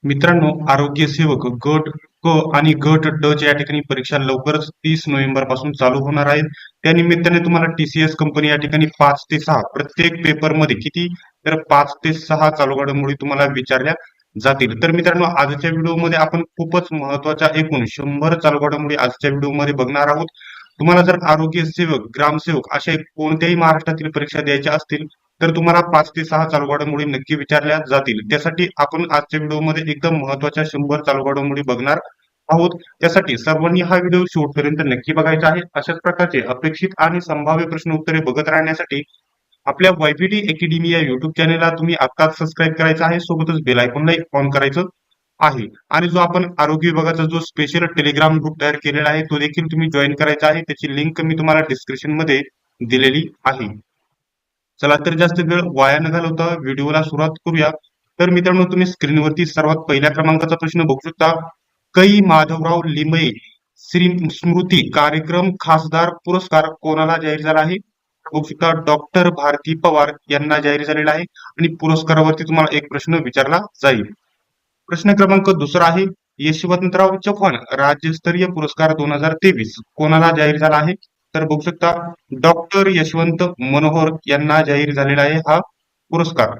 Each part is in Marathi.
मित्रांनो, आरोग्य सेवक गट क आणि गट ड च्या या ठिकाणी परीक्षा लवकरच 30 नोव्हेंबर पासून चालू होणार आहेत. त्या निमित्ताने तुम्हाला टीसीएस कंपनी या ठिकाणी 5 ते 6 प्रत्येक पेपरमध्ये किती तर 5 ते 6 चालू घडामोडी तुम्हाला विचारल्या जातील. तर मित्रांनो, आजच्या व्हिडिओमध्ये आपण खूपच महत्वाच्या एकूण 100 चालू घडामोडी आजच्या व्हिडिओमध्ये बघणार आहोत. तुम्हाला जर आरोग्य सेवक, ग्रामसेवक अशा कोणत्याही महाराष्ट्रातील परीक्षा द्यायच्या असतील तर तुम्हाला 5 ते 6 चालू घडामोडी नक्की विचारल्या जातील. त्यासाठी आपण आजच्या व्हिडिओमध्ये एकदम महत्वाच्या 100 चालू घडामोडी बघणार आहोत. त्यासाठी सर्वांनी हा व्हिडिओ शेवटपर्यंत नक्की बघायचा आहे. अशाच प्रकारचे अपेक्षित आणि संभाव्य प्रश्न उत्तरे बघत राहण्यासाठी आपल्या वायपीटी अकॅडमी या युट्यूब चॅनेलला तुम्ही आत्ताच सबस्क्राईब करायचं आहे. सोबतच बेल आयकॉनला ऑन करायचं आहे. आणि जो आपण आरोग्य विभागाचा जो स्पेशल टेलिग्राम ग्रुप तयार केलेला आहे तो देखील तुम्ही जॉईन करायचा आहे. त्याची लिंक मी तुम्हाला डिस्क्रिप्शन मध्ये दिलेली आहे. चला तर जास्त वेळ वाया न घालवता व्हिडिओला सुरुवात करूया. तर मित्रांनो, तुम्ही स्क्रीनवरती सर्वात पहिल्या क्रमांकाचा प्रश्न बघू शकता. कै माधवराव लिमये श्री स्मृती कार्यक्रम खासदार पुरस्कार कोणाला जाहीर झाला आहे? बघू शकता, डॉक्टर भारती पवार यांना जाहीर झालेला आहे. आणि पुरस्कारावरती तुम्हाला एक प्रश्न विचारला जाईल. प्रश्न क्रमांक दुसरा आहे, यशवंतराव चव्हाण राज्यस्तरीय पुरस्कार 2023 कोणाला जाहीर झाला आहे? तर बघू शकता, डॉक्टर यशवंत मनोहर यांना जाहीर झालेला आहे हा पुरस्कार.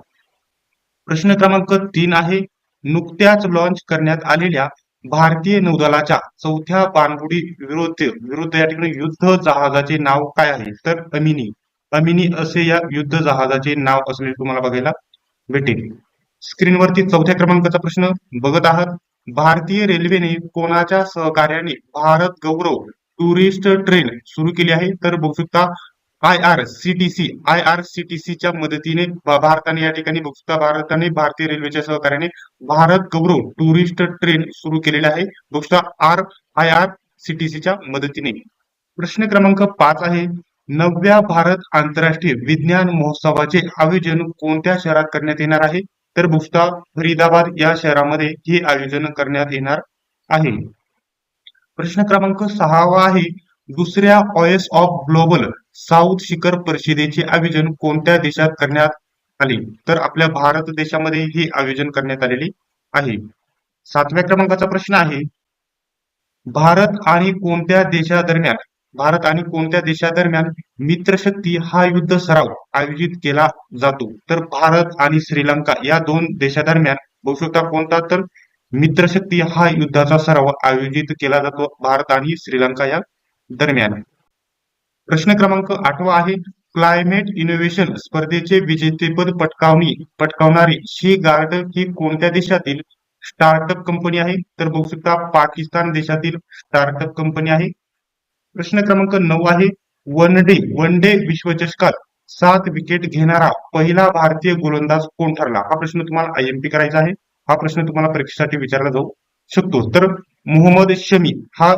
प्रश्न क्रमांक 3 आहे, नुकत्याच लॉन्च करण्यात आलेल्या भारतीय नौदलाच्या चौथ्या पाणबुडी विरुद्ध या ठिकाणी युद्ध जहाजाचे नाव काय आहे? तर अमिनी. अमिनी असे या युद्ध जहाजाचे नाव असलेले तुम्हाला बघायला भेटेल. स्क्रीनवरती चौथ्या क्रमांकाचा प्रश्न बघत आहात. भारतीय रेल्वेने कोणाच्या सहकार्याने भारत गौरव टुरिस्ट ट्रेन सुरू केली आहे? तर बघू शकता, आयआरसीटीसीच्या मदतीने भारताने या ठिकाणी बघू शकता, भारताने भारतीय रेल्वेच्या सहकार्याने भारत गौरव टुरिस्ट ट्रेन सुरू केलेली आहे. बघू शकता, आयआरसीटीसीच्या मदतीने. प्रश्न क्रमांक 5 आहे, 9व्या भारत आंतरराष्ट्रीय विज्ञान महोत्सवाचे आयोजन कोणत्या शहरात करण्यात येणार आहे? तर बघू शकता, फरीदाबाद या शहरामध्ये हे आयोजन करण्यात येणार आहे. प्रश्न क्रमांक 6 आहे, दुसऱ्या ऑयस ऑफ ग्लोबल साऊथ शिखर परिषदेचे आयोजन कोणत्या देशात करण्यात आले? तर आपल्या भारत देशामध्ये हे आयोजन करण्यात आलेले आहे. 7व्या क्रमांकाचा प्रश्न आहे, भारत आणि कोणत्या देशादरम्यान मित्रशक्ती हा युद्ध सराव आयोजित केला जातो? तर भारत आणि श्रीलंका या दोन देशादरम्यान बघू शकता कोणता? तर मित्रशक्ती हा युद्धाचा सराव आयोजित केला जातो भारत आणि श्रीलंका या दरम्यान. प्रश्न क्रमांक 8 आहे, क्लायमेट इनोव्हेशन स्पर्धेचे विजेतेपद पटकावणारी शी गार्ड ही कोणत्या देशातील स्टार्टअप कंपनी आहे? तर बघू शकता, पाकिस्तान देशातील स्टार्टअप कंपनी आहे. प्रश्न क्रमांक 9 आहे, वन डे विश्वचषकात 7 विकेट घेणारा पहिला भारतीय गोलंदाज कोण ठरला? हा प्रश्न तुम्हाला आयएमपी करायचा आहे. हा प्रश्न तुम्हाला परीक्षेसाठी विचारला जाऊ शकतो. तर मोहम्मद शमी हा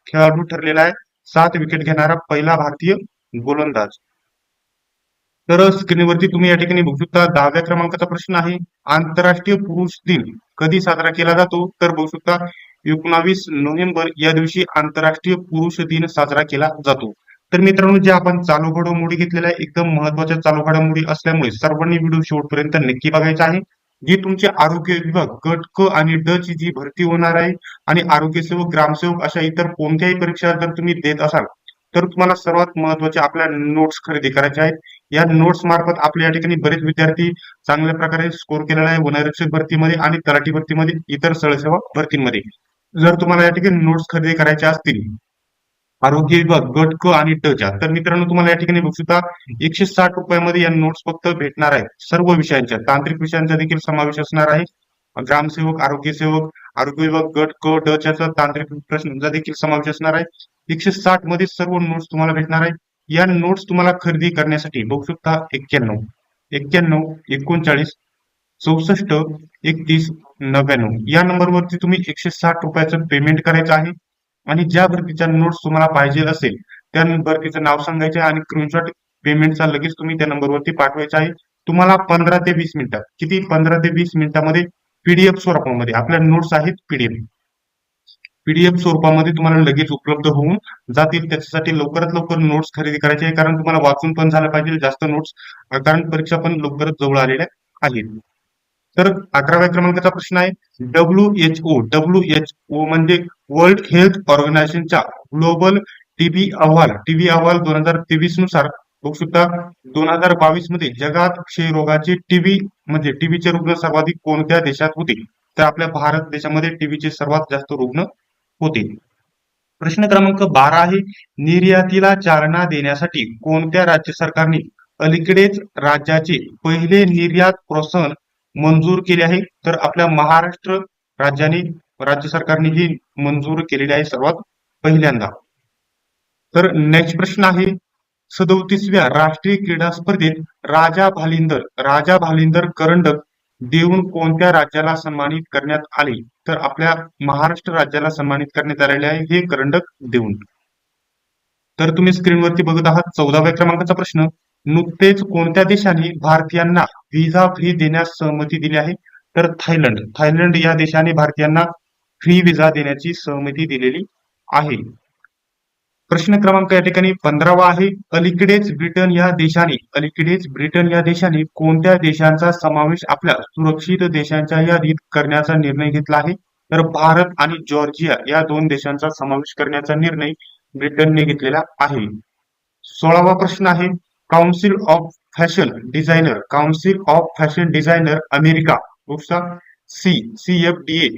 खेळाडू ठरलेला आहे 7 विकेट घेणारा पहिला भारतीय गोलंदाज. तर स्क्रीनवरती तुम्ही या ठिकाणी बघू शकता, 10व्या क्रमांकाचा प्रश्न आहे, आंतरराष्ट्रीय पुरुष दिन कधी साजरा केला जातो? तर बघू शकता, 19 नोव्हेंबर या दिवशी आंतरराष्ट्रीय पुरुष दिन साजरा केला जातो. तर मित्रांनो, जे आपण चालू घडामोडी घेतलेल्या आहे एकदम महत्वाच्या चालू घडामोडी असल्यामुळे सर्वांनी व्हिडिओ शेवटपर्यंत नक्की बघायचा आहे. जी तुमची आरोग्य विभाग गट क आणि ड ची जी भरती होणार आहे आणि आरोग्य सेवक, ग्रामसेवक अशा इतर कोणत्याही परीक्षा जर तुम्ही देत असाल तर तुम्हाला सर्वात महत्वाचे आपल्या नोट्स खरेदी करायचे आहेत. या नोट्स मार्फत आपल्या या ठिकाणी बरेच विद्यार्थी चांगल्या प्रकारे स्कोर केलेला आहे वनरक्षक भरतीमध्ये आणि तलाठी भरतीमध्ये, इतर स्थळसेवा भरतीमध्ये. जर तुम्हाला या ठिकाणी नोट्स खरेदी करायच्या असतील आरोग्य विभाग गट क आणि ड च्या, तर मित्रांनो तुम्हाला या ठिकाणी बघू शकता 160 रुपयामध्ये या नोट्स फक्त भेटणार आहेत. सर्व विषयांच्या, तांत्रिक विषयांचा देखील समावेश असणार आहे. ग्रामसेवक, आरोग्य सेवक, आरोग्य विभाग गट क ड च्या तांत्रिक प्रश्नांचा देखील समावेश असणार आहे. 160 मध्ये सर्व नोट्स तुम्हाला भेटणार आहे. या नोट्स तुम्हाला खरेदी करण्यासाठी बघू शकता 91 39 64 31 99 या नंबरवरती तुम्ही 160 रुपयाचं पेमेंट करायचं आहे. आणि ज्या भरतीच्या नोट्स तुम्हाला पाहिजे असेल त्या भरतीचं नाव सांगायचे आणि स्क्रीनशॉट पेमेंटचा लगेच तुम्ही त्या नंबरवरती पाठवायचा आहे. तुम्हाला 15 ते 20 मिनिटात, किती 15 ते 20 मिनिटांमध्ये पीडीएफ स्वरूपामध्ये आपल्या नोट्स आहेत, पीडीएफ स्वरूपामध्ये तुम्हाला लगेच उपलब्ध होऊन जातील. त्याच्यासाठी लवकरात लवकर नोट्स खरेदी करायचे आहे, कारण तुम्हाला वाचून पण झालं पाहिजे जास्त नोट्स, कारण परीक्षा पण लवकरच जवळ आलेल्या आहेत. तर 11व्या क्रमांकाचा प्रश्न आहे WHO म्हणजे वर्ल्ड हेल्थ ऑर्गनायझेशनच्या ग्लोबल टीबी अहवाल 2023 नुसार बघू शकता 2022 मध्ये जगात क्षयरोगाचे म्हणजे टीबीचे रुग्ण सर्वाधिक कोणत्या देशात होते? तर आपल्या भारत देशामध्ये टीबीचे सर्वात जास्त रुग्ण होते. प्रश्न क्रमांक 12 आहे निर्यातीला चालना देण्यासाठी कोणत्या राज्य सरकारने अलीकडेच राज्याचे पहिले निर्यात प्रोत्साहन मंजूर केले आहे? तर आपल्या महाराष्ट्र राज्य सरकारने ही मंजूर केलेली आहे सर्वात पहिल्यांदा. तर नेक्स्ट प्रश्न आहे 37व्या राष्ट्रीय क्रीडा स्पर्धेत राजा भालिंदर करंडक देऊन कोणत्या राज्याला सन्मानित करण्यात आले? तर आपल्या महाराष्ट्र राज्याला सन्मानित करण्यात आलेले आहे हे करंडक देऊन. तर तुम्ही स्क्रीनवरती बघत आहात 14व्या क्रमांकाचा प्रश्न. नुकतेच कोणत्या देशाने भारतीयांना व्हिसा फ्री देण्यास सहमती दिली आहे? तर थायलंड या देशाने भारतीयांना फ्री व्हिसा देण्याची सहमती दिलेली आहे. प्रश्न क्रमांक या ठिकाणी 15वा आहे अलीकडेच ब्रिटन या देशाने कोणत्या देशांचा समावेश आपल्या सुरक्षित देशांच्या यादीत करण्याचा निर्णय घेतला आहे? तर भारत आणि जॉर्जिया या 2 देशांचा समावेश करण्याचा निर्णय ब्रिटनने घेतलेला आहे. 16वा प्रश्न आहे council of fashion designer America CFDA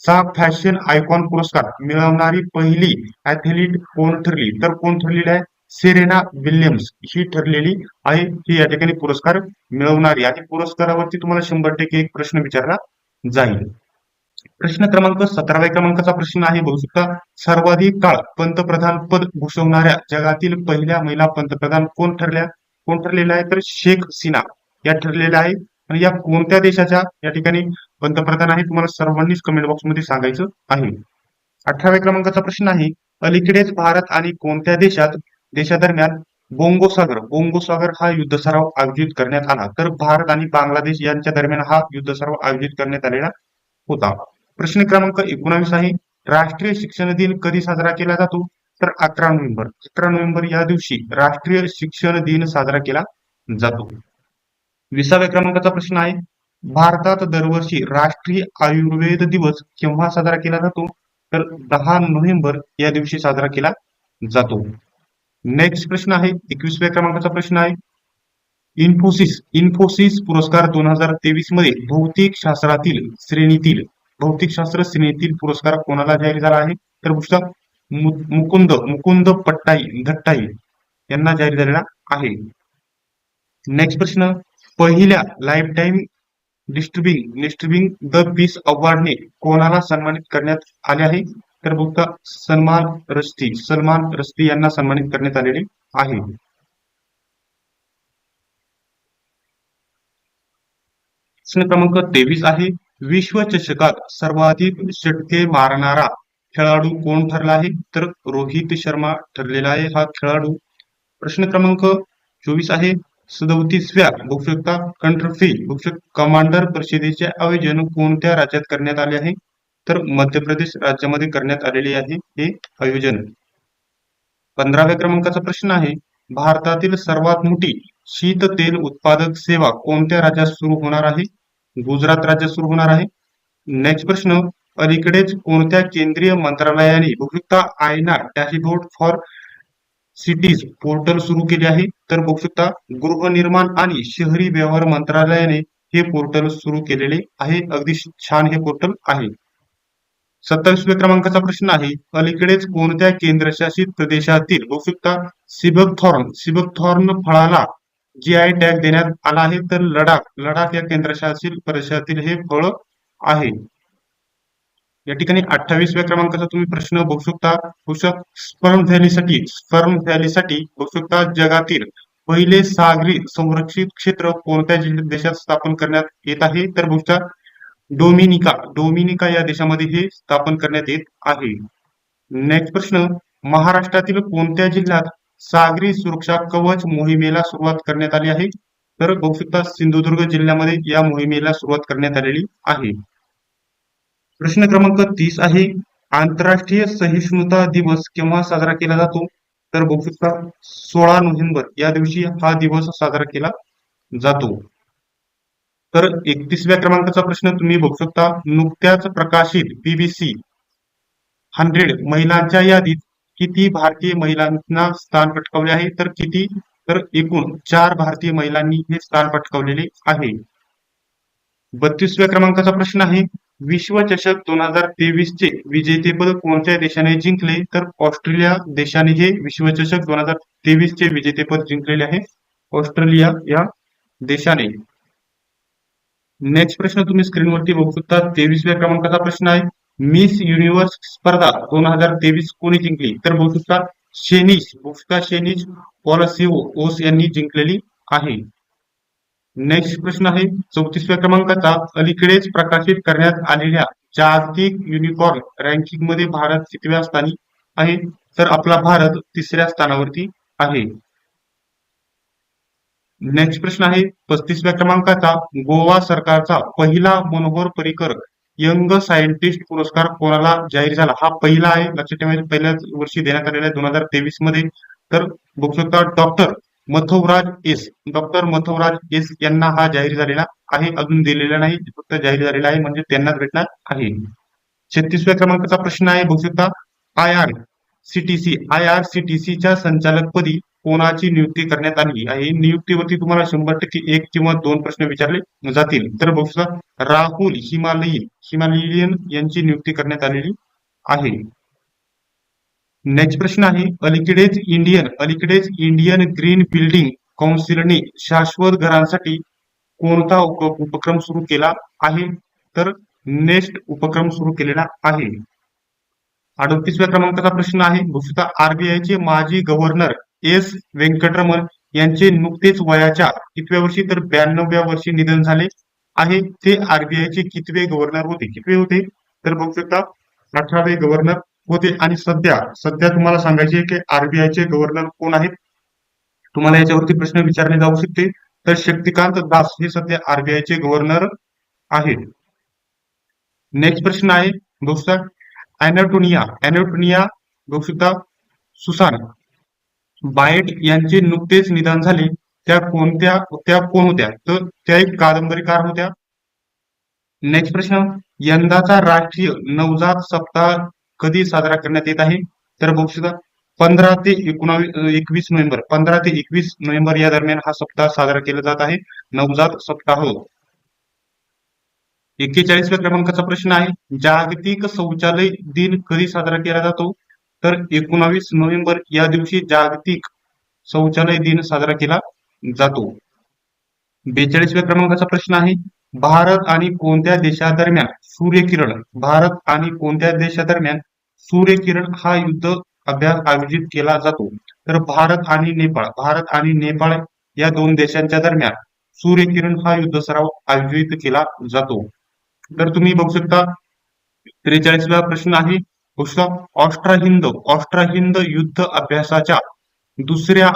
चा फॅशन आयकॉन पुरस्कार मिळवणारी पहिली ऍथलीट कोण ठरली? तर कोण ठरलेली आहे? सेरेना विल्यम्स ही ठरलेली आहे ही या ठिकाणी पुरस्कार मिळवणारी. आणि पुरस्कारावरती तुम्हाला 100% एक प्रश्न विचारला जाईल. प्रश्न क्रमांक 17व्या क्रमांकाचा प्रश्न आहे बघू शकता सर्वाधिक काळ पंतप्रधान पद भूषवणाऱ्या जगातील पहिल्या महिला पंतप्रधान कोण ठरलेल्या आहे? तर शेख हसीना या ठरलेल्या आहे. आणि या कोणत्या देशाच्या या ठिकाणी पंतप्रधान आहे तुम्हाला सर्वांनीच कमेंट बॉक्स मध्ये सांगायचं आहे. 18व्या क्रमांकाचा प्रश्न आहे अलीकडेच भारत आणि कोणत्या देशादरम्यान बोंगो सागर हा युद्ध सराव आयोजित करण्यात आला? तर भारत आणि बांगलादेश यांच्या दरम्यान हा युद्ध सराव आयोजित करण्यात आलेला होता. प्रश्न क्रमांक 19 आहे राष्ट्रीय शिक्षण दिन कधी साजरा केला जातो? तर 11 नोव्हेंबर या दिवशी राष्ट्रीय शिक्षण दिन साजरा केला जातो. 20व्या क्रमांकाचा प्रश्न आहे भारतात दरवर्षी राष्ट्रीय आयुर्वेद दिवस केव्हा साजरा केला जातो? तर 10 नोव्हेंबर या दिवशी साजरा केला जातो. नेक्स्ट प्रश्न आहे 21व्या क्रमांकाचा प्रश्न आहे इन्फोसिस पुरस्कार 2023 मध्ये भौतिकशास्त्र श्रेणीतील पुरस्कार कोणाला जाहीर झाला आहे? तर पुस्तक मुकुंद धट्टाई यांना जाहीर झालेला आहे. नेक्स्ट प्रश्न पहिल्या लाईफ टाइम डिस्ट्रीब्युटिंग द पीस अवॉर्डने कोणाला सन्मानित करण्यात आले आहे? तर बघता सलमान रश्दी यांना सन्मानित करण्यात आलेले आहे. प्रश्न क्रमांक 23 आहे विश्वचषकात सर्वाधिक षटके मारणारा खेळाडू कोण ठरला आहे? तर रोहित शर्मा ठरलेला आहे हा खेळाडू. प्रश्न क्रमांक 24 आहे 37व्या कमांडर परिषदेचे आयोजन कोणत्या राज्यात करण्यात आले आहे? तर मध्य प्रदेश राज्यामध्ये करण्यात आलेले आहे हे आयोजन. 15व्या क्रमांकाचा प्रश्न आहे भारतातील सर्वात मोठी शीत तेल उत्पादक सेवा कोणत्या राज्यात सुरू होणार आहे? गुजरात राज्यात सुरू होणार आहे. नेक्स्ट प्रश्न अलीकडेच कोणत्या केंद्रीय मंत्रालयाने आयना डॅशबोर्ड फॉर सिटीज पोर्टल सुरू केले आहे? तर बघू शकता गृहनिर्माण आणि शहरी व्यवहार मंत्रालयाने हे पोर्टल सुरू केलेले आहे. अगदी छान हे पोर्टल आहे. 27व्या क्रमांकाचा प्रश्न आहे अलीकडेच कोणत्या केंद्रशासित प्रदेशातील बघू शकता सिबकथॉर्न फळाला GI टॅग देण्यात आला आहे? तर लडाख या केंद्रशासित प्रदेशातील हे फळ आहे. या ठिकाणी 28व्या क्रमांकाचा तुम्ही प्रश्न बघू शकता स्पर्म व्हॅलीसाठी बघू शकता जगातील पहिले सागरी संरक्षित क्षेत्र कोणत्या देशात स्थापन करण्यात येत आहे? तर बघू शकता डोमिनिका या देशामध्ये हे स्थापन करण्यात येत आहे. नेक्स्ट प्रश्न महाराष्ट्रातील कोणत्या जिल्ह्यात सागरी सुरक्षा कवच मोहिमेला सुरुवात करण्यात आली आहे? तर बघू शकता सिंधुदुर्ग जिल्ह्यामध्ये या मोहिमेला सुरुवात करण्यात आलेली आहे. प्रश्न क्रमांक 30 आहे आंतरराष्ट्रीय सहिष्णुता दिवस केव्हा साजरा केला जातो? तर बघू शकता 16 नोव्हेंबर या दिवशी हा दिवस साजरा केला जातो. तर 31व्या क्रमांकाचा प्रश्न तुम्ही बघू शकता, नुकत्याच प्रकाशित BBC 100 महिलांच्या यादीत किती भारतीय महिलांना स्थान पटकावले आहे? तर किती? तर एकूण 4 भारतीय महिलांनी हे स्थान पटकावलेले आहे. 32व्या क्रमांकाचा प्रश्न आहे, विश्वचषक 2023 चे विजेतेपद कोणत्या देशाने जिंकले? तर ऑस्ट्रेलिया देशाने हे विश्वचषक 2023 चे विजेतेपद जिंकलेले आहे, ऑस्ट्रेलिया या देशाने. नेक्स्ट प्रश्न तुम्ही स्क्रीनवरती बघू शकता, 23व्या क्रमांकाचा प्रश्न आहे, मिस युनिव्हर्स स्पर्धा 2023 कोणी जिंकली? तर बघू शकता शेनिश पॉलसिओस यांनी जिंकलेली आहे. नेक्स्ट प्रश्न आहे 34व्या क्रमांकाचा, अलीकडेच प्रकाशित करण्यात आलेल्या जागतिक युनिकॉर्न रँकिंग मध्ये भारत कितव्या स्थानी आहे? तर आपला भारत 3ऱ्या स्थानावरती आहे. नेक्स्ट प्रश्न आहे 35व्या क्रमांकाचा, गोवा सरकारचा पहिला मनोहर पर्रीकर यंग सायंटिस्ट पुरस्कार कोणाला जाहीर झाला? हा पहिला आहे, लक्षात ठेवायचं, पहिल्याच वर्षी देण्यात आलेला आहे 2023 मध्ये. तर बघू शकता डॉक्टर मथुराज एस यांना हा जाहीर झालेला आहे, अजून दिलेला नाही, फक्त जाहीर झालेला आहे, म्हणजे त्यांनाच भेटणार आहे. 36व्या क्रमांकाचा प्रश्न आहे, बघू शकता आयआरसीटीसीच्या संचालकपदी कोणाची नियुक्ती करण्यात आली आहे? नियुक्तीवरती तुम्हाला 100% 1 किंवा 2 प्रश्न विचारले जातील. तर बघू शकता राहुल हिमालयन यांची नियुक्ती करण्यात आलेली आहे. नेक्स्ट प्रश्न आहे, अलीकडेच इंडियन ग्रीन बिल्डिंग कौन्सिलने शाश्वत घरांसाठी कोणता उपक्रम सुरू केला आहे? तर नेस्ट उपक्रम सुरू केलेला आहे. 38व्या क्रमांकाचा प्रश्न आहे, आरबीआयचे माजी गव्हर्नर एस व्यंकटरमण यांचे नुकतेच वयाच्या कितव्या वर्षी? तर 92व्या वर्षी निधन झाले आहे. ते आरबीआयचे कितवे गव्हर्नर होते? तर बघू शकता 18वे गव्हर्नर होते. आणि सध्या तुम्हाला सांगायचे की आरबीआयचे गव्हर्नर कोण आहेत, तुम्हाला याच्यावरती प्रश्न विचारले जाऊ शकते. तर शक्तिकांत दास हे सध्या आरबीआयचे गव्हर्नर आहेत. नेक्स्ट प्रश्न आहे, बघू शकता अॅन्टोनिया बघू शकता सुसान बायट यांचे नुकतेच निधन झाले, त्या कोण होत्या? तर त्या एक कादंबरीकार होत्या. नेक्स्ट प्रश्न, यंदाचा राष्ट्रीय नवजात सप्ताह कधी साजरा करण्यात येत आहे? तर बघू शकता 15 ते 21 नोव्हेंबर या दरम्यान हा सप्ताह साजरा केला जात आहे, नवजात सप्ताह. 41व्या क्रमांकाचा प्रश्न आहे, जागतिक शौचालय दिन कधी साजरा केला जातो? तर 19 नोव्हेंबर या दिवशी जागतिक शौचालय दिन साजरा केला जातो. 42व्या क्रमांकाचा प्रश्न आहे, भारत आणि कोणत्या देशादरम्यान सूर्यकिरण हा युद्ध अभ्यास आयोजित केला जातो? तर भारत आणि नेपाळ या 2 देशांच्या दरम्यान सूर्यकिरण हा युद्ध सराव आयोजित केला जातो. तर तुम्ही बघू शकता 43वा प्रश्न आहे, ऑस्ट्रा-हिंद युद्ध अभ्यासाच्या दुसऱ्या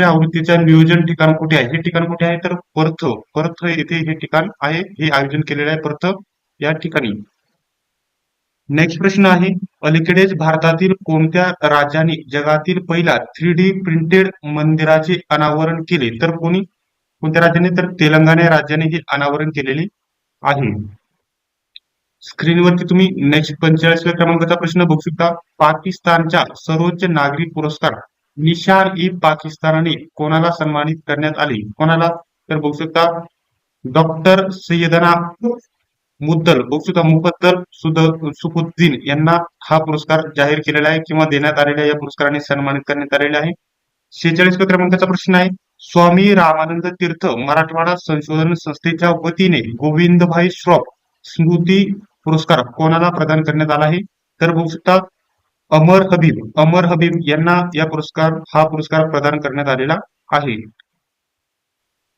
आवृत्तीच्या नियोजन ठिकाण कुठे आहे? हे ठिकाण कुठे आहे? तर पर्थ येथे हे ठिकाण आहे, हे आयोजन केलेले आहे पर्थ या ठिकाणी. नेक्स्ट प्रश्न आहे, अलीकडेच भारतातील कोणत्या राज्याने जगातील पहिला 3D प्रिंटेड मंदिराचे अनावरण केले? तर कोणत्या राज्याने? तर तेलंगणा राज्याने हे अनावरण केलेले आहे. स्क्रीनवरती तुम्ही नेक्स्ट 45व्या क्रमांकाचा प्रश्न बघू शकता, पाकिस्तानच्या सर्वोच्च नागरी पुरस्कार निशान-ई-पाकिस्तानने कोणाला सन्मानित करण्यात आले? कोणाला? तर बघू शकता डॉक्टर सैयदना मुफद्दल सुखुद्दीन यांना हा पुरस्कार जाहीर केलेला आहे किंवा देण्यात आलेला, या पुरस्काराने सन्मानित करण्यात आलेले आहे. 46व्या क्रमांकाचा प्रश्न आहे, स्वामी रामानंद तीर्थ मराठवाडा संशोधन संस्थेच्या वतीने गोविंदभाई श्रॉफ स्मृती पुरस्कार कोणाला प्रदान करण्यात आला आहे? तर बघू शकता अमर हबीब यांना हा पुरस्कार प्रदान करण्यात आलेला आहे.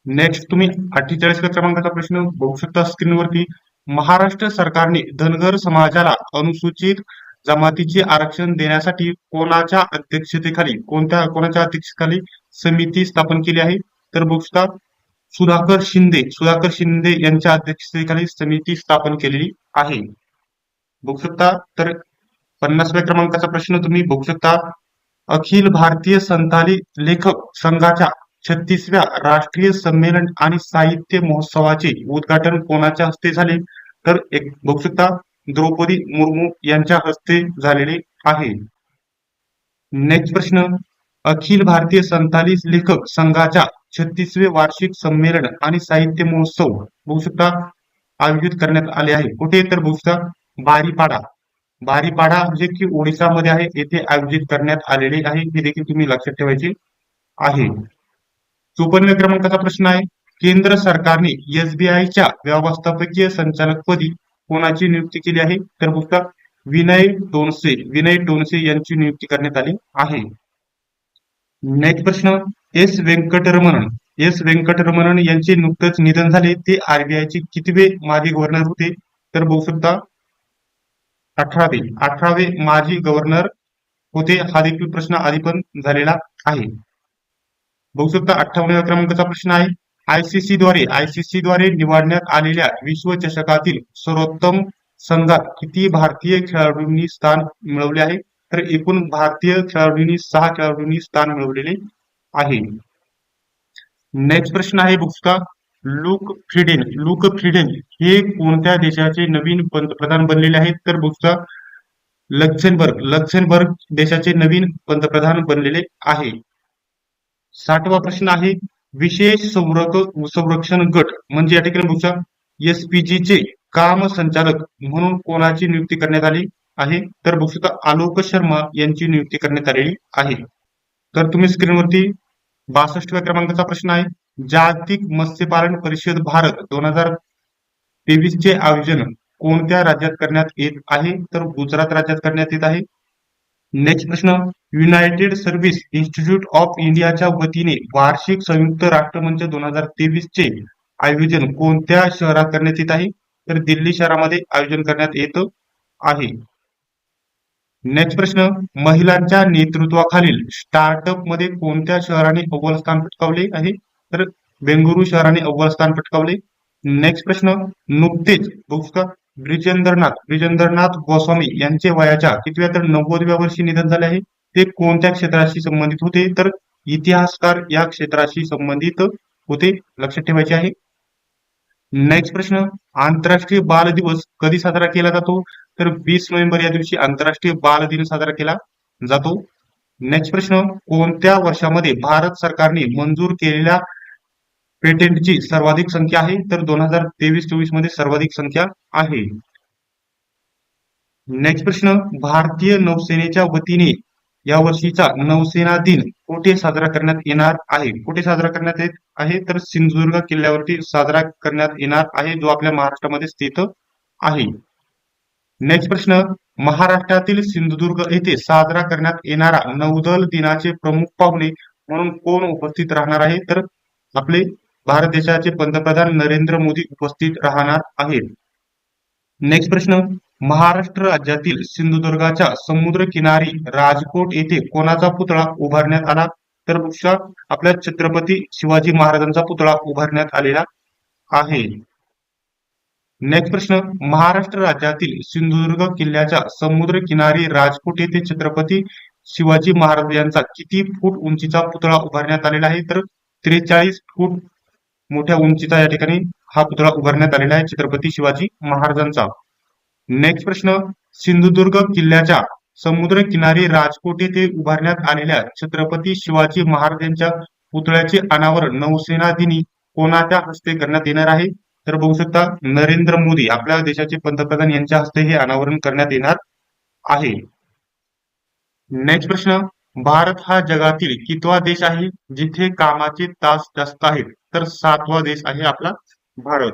नेक्स्ट तुम्ही 48व्या क्रमांकाचा प्रश्न बघू शकता स्क्रीनवरती, महाराष्ट्र सरकारने धनगर समाजाला अनुसूचित जमातीचे आरक्षण देण्यासाठी कोणाच्या अध्यक्षतेखाली समिती स्थापन केली आहे? तर बघू शकता सुधाकर शिंदे यांच्या अध्यक्षतेखाली समिती स्थापन केलेली आहे. बघू शकता तर 50व्या क्रमांकाचा प्रश्न तुम्ही बघू शकता, अखिल भारतीय संथाली लेखक संघाच्या 36व्या राष्ट्रीय संमेलन आणि साहित्य महोत्सवाचे उद्घाटन कोणाच्या हस्ते झाले? तर एक बघू शकता द्रौपदी मुर्मू यांच्या हस्ते झालेले आहे. नेक्स्ट प्रश्न, अखिल भारतीय संथाली लेखक संघाच्या 36वे वार्षिक संमेलन आणि साहित्य महोत्सव बघू शकता आयोजित करण्यात आले आहे. कुठे? तर बघू शकता बारीपाडा. बारीपाडा जे की ओडिसामध्ये आहे येथे आयोजित करण्यात आलेले आहे. हे देखील तुम्ही लक्षात ठेवायचे आहे. 54व्या क्रमांकाचा प्रश्न आहे, केंद्र सरकारने एसबीआयच्या व्यवस्थापकीय संचालकपदी कोणाची नियुक्ती केली आहे? तर बघू शकता विनय टोनसे यांची नियुक्ती करण्यात आली आहे. नेक्स्ट प्रश्न, एस व्यंकटरमणन यांचे नुकतेच निधन झाले. ते आरबीआयचे कितवे माजी गव्हर्नर होते? तर बघू शकता 18वे माजी गव्हर्नर होते. हा देखील प्रश्न आधी पण झालेला आहे. बघू शकता 58व्या क्रमांकाचा प्रश्न आहे, आयसीसी द्वारे निवडण्यात आलेल्या विश्वचषकातील सर्वोत्तम संघात किती भारतीय खेळाडूंनी स्थान मिळवले आहे? तर एकूण भारतीय खेळाडूंनी 6 खेळाडूंनी स्थान मिळवलेले आहे. नेक्स्ट प्रश्न आहे बघू शकता, लुक फ्रीडेन हे कोणत्या देशाचे नवीन पंतप्रधान बनलेले आहेत? तर बघू शकता लक्झेंबर्ग देशाचे नवीन पंतप्रधान बनलेले आहे. 60वा प्रश्न आहे, विशेष संरक्षण गट म्हणजे या ठिकाणी बघू शकता एसपीजी चे काम संचालक म्हणून कोणाची नियुक्ती करण्यात आली आहे? तर बघू शकता आलोक शर्मा यांची नियुक्ती करण्यात आलेली आहे. तर तुम्ही स्क्रीनवरती 62व्या क्रमांकाचा प्रश्न आहे, जागतिक मत्स्यपालन परिषद भारत 2023 चे आयोजन कोणत्या राज्यात करण्यात येत आहे? तर गुजरात राज्यात करण्यात येत आहे. नेक्स्ट प्रश्न, युनायटेड सर्व्हिस इन्स्टिट्यूट ऑफ इंडियाच्या वतीने वार्षिक संयुक्त राष्ट्रमंच 2023 चे आयोजन कोणत्या शहरात करण्यात येत आहे? तर दिल्ली शहरामध्ये आयोजन करण्यात येत आहे. नेक्स्ट प्रश्न, महिलांच्या नेतृत्वाखालील स्टार्टअप मध्ये कोणत्या शहराने अव्वल स्थान पटकावले आहे? तर बेंगळुरू शहराने अव्वल स्थान पटकावले. नेक्स्ट प्रश्न, नुकतेच ब्रिजेंद्रनाथ गोस्वामी यांचे वयाच्या कितव्या तर 90व्या वर्षी निधन झाले आहे. ते कोणत्या क्षेत्राशी संबंधित होते? तर इतिहासकार या क्षेत्राशी संबंधित होते. लक्षात ठेवायचे आहे. नेक्स्ट प्रश्न, आंतरराष्ट्रीय बाल दिवस कधी साजरा केला जातो? तर 20 नोव्हेंबर या दिवशी आंतरराष्ट्रीय बाल दिन साजरा केला जातो. नेक्स्ट प्रश्न, कोणत्या वर्षामध्ये भारत सरकारने मंजूर केलेल्या पेटेंटची सर्वाधिक संख्या आहे? तर 2023-24 मध्ये सर्वाधिक संख्या आहे. नेक्स्ट प्रश्न, भारतीय नौसेनेच्या वतीने या वर्षीचा नौसेना दिन कुठे साजरा करण्यात येणार आहे? कुठे साजरा करण्यात येत आहे? तर सिंधुदुर्ग किल्ल्यावरती साजरा करण्यात येणार आहे, जो आपल्या महाराष्ट्रामध्ये स्थित आहे. नेक्स्ट प्रश्न, महाराष्ट्रातील सिंधुदुर्ग येथे साजरा करण्यात येणारा नौदल दिनाचे प्रमुख पाहुणे म्हणून कोण उपस्थित राहणार आहे? तर आपले भारत देशाचे पंतप्रधान नरेंद्र मोदी उपस्थित राहणार आहेत. नेक्स्ट प्रश्न, महाराष्ट्र राज्यातील सिंधुदुर्गाच्या समुद्र किनारी राजकोट येथे कोणाचा पुतळा उभारण्यात आला? तर आपल्या छत्रपती शिवाजी महाराजांचा पुतळा उभारण्यात आलेला आहे. नेक्स्ट प्रश्न, महाराष्ट्र राज्यातील सिंधुदुर्ग किल्ल्याच्या समुद्र किनारी राजकोट येथे छत्रपती शिवाजी महाराज यांचा किती फूट उंचीचा पुतळा उभारण्यात आलेला आहे? तर 43 फूट मोठ्या उंचीचा या ठिकाणी हा पुतळा उभारण्यात आलेला आहे छत्रपती शिवाजी महाराजांचा. नेक्स्ट प्रश्न, सिंधुदुर्ग किल्ल्याच्या समुद्र किनारी राजकोट येथे उभारण्यात आलेल्या छत्रपती शिवाजी महाराज यांच्या पुतळ्याचे अनावरण नौसेना दिनी कोणाच्या हस्ते करण्यात येणार आहे? तर बघू शकता नरेंद्र मोदी आपल्या देशाचे पंतप्रधान यांच्या हस्ते हे अनावरण करण्यात येणार आहे. नेक्स्ट प्रश्न, भारत हा जगातील कितवा देश आहे जिथे कामाचे तास जास्त आहेत? तर 7वा देश आहे आपला भारत.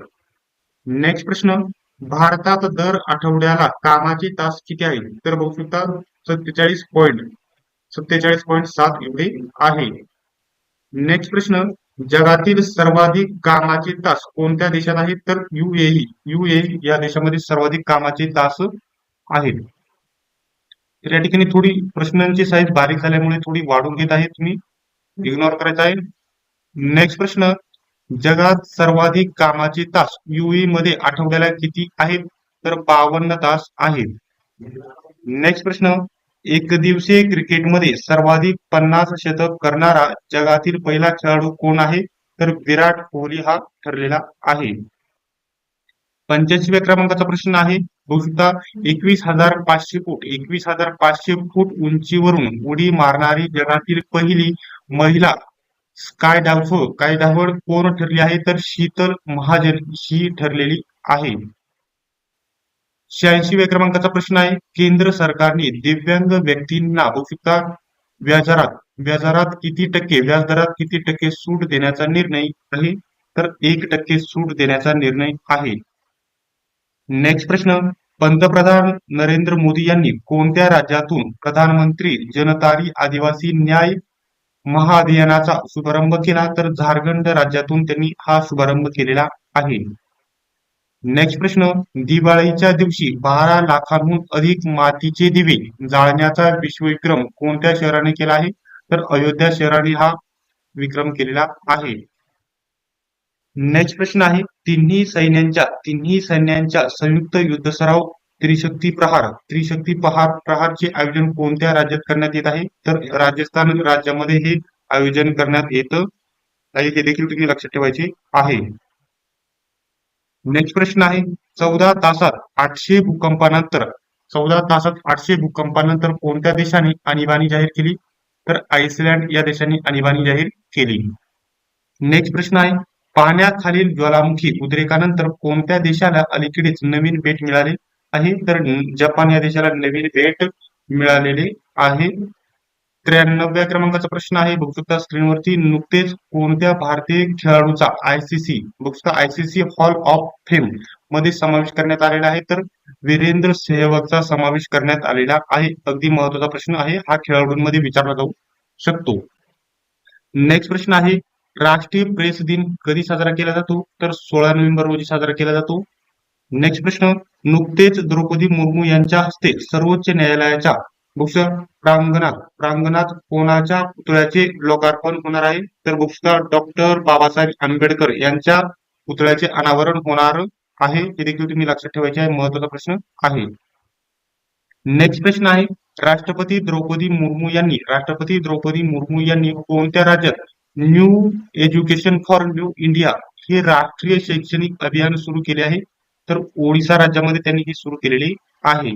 नेक्स्ट प्रश्न, भारतात दर आठवड्याला कामाचे तास किती आहेत? तर बघू शकता 47.7 एवढे आहे. नेक्स्ट प्रश्न, जगातील सर्वाधिक कामाचे तास कोणत्या देशात आहेत? तर युएई या देशामध्ये सर्वाधिक कामाचे तास आहेत. तर या ठिकाणी थोडी प्रश्नांची साईज बारीक झाल्यामुळे थोडी वाढून घेत आहे, तुम्ही इग्नोर करायचा आहे. नेक्स्ट प्रश्न, जगात सर्वाधिक कामाचे तास युएई मध्ये आठवड्याला किती आहेत? तर 52 तास आहेत. नेक्स्ट प्रश्न, एकदिवसीय क्रिकेटमध्ये सर्वाधिक 50 शतक करणारा जगातील पहिला खेळाडू कोण आहे? तर विराट कोहली हा ठरलेला आहे. 85व्या क्रमांकाचा प्रश्न आहे. बघू शकता 21,500 फूट उंचीवरून उडी मारणारी जगातील पहिली महिला स्काय डायव्हर कोण ठरली आहे? तर शीतल महाजन ही ठरलेली आहे. 86व्या क्रमांकाचा प्रश्न आहे. केंद्र सरकारने दिव्यांग व्यक्तींना बघू शकता व्याजदरात किती टक्के सूट देण्याचा निर्णय आहे? तर 1% सूट देण्याचा निर्णय आहे. नेक्स्ट प्रश्न. पंतप्रधान नरेंद्र मोदी यांनी कोणत्या राज्यातून प्रधानमंत्री जनतारी आदिवासी न्याय महाअभियानाचा शुभारंभ केला? तर झारखंड राज्यातून त्यांनी हा शुभारंभ केलेला आहे. नेक्स्ट प्रश्न. दिवाळीच्या दिवशी 12 लाखांहून अधिक मातीचे दिवे जाळण्याचा विश्वविक्रम कोणत्या शहराने केला आहे? तर अयोध्या शहराने हा विक्रम केलेला आहे. नेक्स्ट प्रश्न आहे. तिन्ही सैन्यांच्या संयुक्त युद्ध सराव त्रिशक्ती प्रहारचे आयोजन कोणत्या राज्यात करण्यात येत आहे? तर राजस्थान राज्यामध्ये हे आयोजन करण्यात येत आहे. हे देखील तुम्ही लक्षात ठेवायचे आहे. नेक्स्ट प्रश्न आहे. 14 तासात 800 भूकंपानंतर कोणत्या देशाने आणीबाणी जाहीर केली? तर आइसलँड या देशाने आणीबाणी जाहीर केली. नेक्स्ट प्रश्न आहे. पाण्याखालील ज्वालामुखी उद्रेकानंतर कोणत्या देशाला अलीकडेच नवीन बेट मिळाले आहे? तर जपान या देशाला नवीन बेट मिळालेले आहे. 93व्या क्रमांकाचा प्रश्न आहे. बघू शकता स्क्रीनवरती. नुकतेच कोणत्या भारतीय खेळाडूचा आयसीसी हॉल ऑफ फेम मध्ये समावेश करण्यात आलेला आहे? तर वीरेंद्र सेहवागचा समावेश करण्यात आलेला आहे. अगदी महत्वाचा प्रश्न आहे. हा खेळाडूंमध्ये विचारला जाऊ शकतो. नेक्स्ट प्रश्न आहे. राष्ट्रीय प्रेस दिन कधी साजरा केला जातो? तर 16 नोव्हेंबर रोजी साजरा केला जातो. नेक्स्ट प्रश्न. नुकतेच द्रौपदी मुर्मू यांच्या हस्ते सर्वोच्च न्यायालयाच्या प्रांगणात कोणाच्या पुतळ्याचे लोकार्पण होणार आहे? तर डॉक्टर बाबासाहेब आंबेडकर यांच्या पुतळ्याचे अनावरण होणार आहे. हे देखील तुम्ही लक्षात ठेवायचे आहे. महत्वाचा प्रश्न आहे. नेक्स्ट प्रश्न आहे. राष्ट्रपती द्रौपदी मुर्मू यांनी कोणत्या राज्यात new education for new India हे राष्ट्रीय शैक्षणिक अभियान सुरू केले आहे? तर ओडिशा राज्यामध्ये त्यांनी हे सुरू केलेले आहे.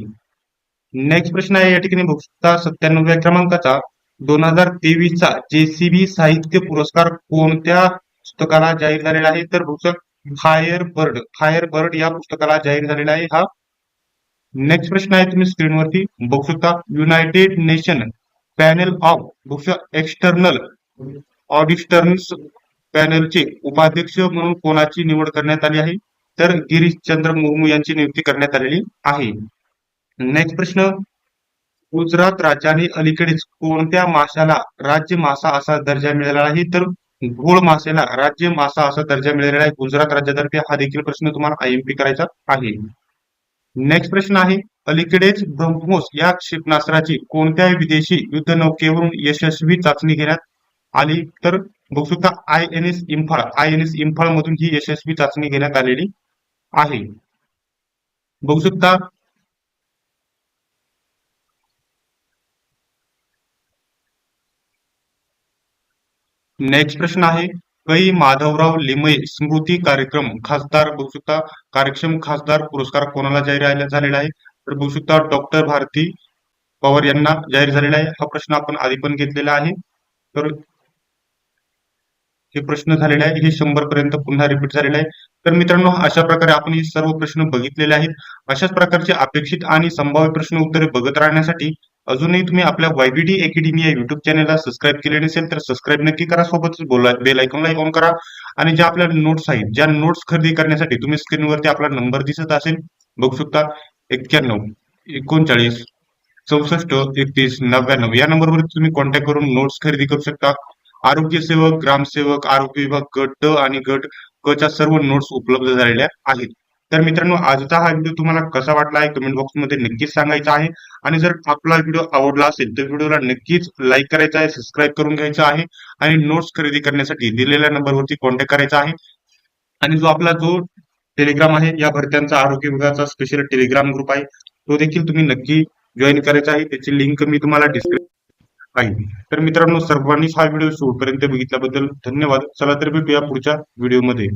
नेक्स्ट प्रश्न आहे. या ठिकाणी बघू शकता 97व्या क्रमांकाचा 2023चा जेसीबी साहित्य पुरस्कार कोणत्या पुस्तकाला जाहीर झालेला आहे? तर फायर बर्ड या पुस्तकाला जाहीर झालेला आहे हा. नेक्स्ट प्रश्न आहे. तुम्ही स्क्रीनवरती बघू शकता. United Nation panel of external auditors पॅनेलचे उपाध्यक्ष म्हणून कोणाची निवड करण्यात आली आहे? तर गिरीशचंद्र मुर्मू यांची नियुक्ती करण्यात आलेली आहे. नेक्स्ट प्रश्न. गुजरात राज्याने अलीकडेच कोणत्या माशाला राज्य मासा असा दर्जा मिळाला आहे? तर घोळ मासेला राज्य मासा असा दर्जा मिळालेला आहे गुजरात राज्यातर्फे. हा देखील प्रश्न तुम्हाला आयएमपी करायचा आहे. नेक्स्ट प्रश्न आहे. अलीकडेच ब्रह्मोस या क्षेपणास्त्राची कोणत्या विदेशी युद्धनौकेवरून यशस्वी चाचणी घेण्यात आली? तर बघू शकता आयएनएस इम्फाळ मधून ही यशस्वी चाचणी घेण्यात आलेली आहे. बघू शकता. नेक्स्ट प्रश्न आहे. कै माधवराव लिमये स्मृती कार्यक्षम खासदार पुरस्कार कोणाला जाहीर झालेला आहे? तर बघू शकता डॉक्टर भारती पवार यांना जाहीर झालेला आहे. हा प्रश्न आपण आधी पण घेतलेला आहे. तर हे प्रश्न झालेले आहे. हे 100 पर्यंत पुन्हा रिपीट झालेले आहे. तर मित्रांनो, अशा प्रकारे आपण हे सर्व प्रश्न बघितलेले आहेत. अशाच प्रकारचे अपेक्षित आणि संभाव्य प्रश्न उत्तरे बघत राहण्यासाठी अजूनही तुम्ही आपल्या YBD अकॅडमी या युट्यूब चॅनलला सबस्क्राईब केले नसेल तर सबस्क्राईब नक्की करा. सोबतच बेल आयकॉनला ऑन करा. आणि ज्या आपल्या नोट्स आहेत, ज्या नोट्स खरेदी करण्यासाठी तुम्ही स्क्रीनवरती आपला नंबर दिसत असेल, बघू शकता 91 39 64 31 99 या नंबरवर तुम्ही कॉन्टॅक्ट करून नोट्स खरेदी करू शकता. आरोग्य सेवक, ग्रामसेवक, आरोग्य विभाग गट ड आणि गट क च्या सर्व नोट्स उपलब्ध झालेल्या आहेत. तर मित्रांनो, आजचा हा व्हिडिओ तुम्हाला कसा वाटला आहे कमेंट बॉक्स मध्ये नक्कीच सांगायचा आहे. आणि जर आपला व्हिडिओ आवडला असेल तर व्हिडिओला नक्कीच लाईक करायचा आहे, सबस्क्राईब करून घ्यायचा आहे आणि नोट्स खरेदी करण्यासाठी दिलेल्या नंबरवरती कॉन्टॅक्ट करायचा आहे. आणि जो टेलिग्राम आहे, या भरत्यांचा आरोग्य विभागाचा स्पेशल टेलिग्राम ग्रुप आहे, तो देखील तुम्ही नक्की जॉईन करायचं आहे त्याची लिंक मी तुम्हाला डिस्क्रिप्शन आहे. तर मित्रांनो सर्वांनीच हा व्हिडिओ शेवटपर्यंत बघितल्याबद्दल धन्यवाद. चला तर भेटूया पुढच्या व्हिडिओमध्ये.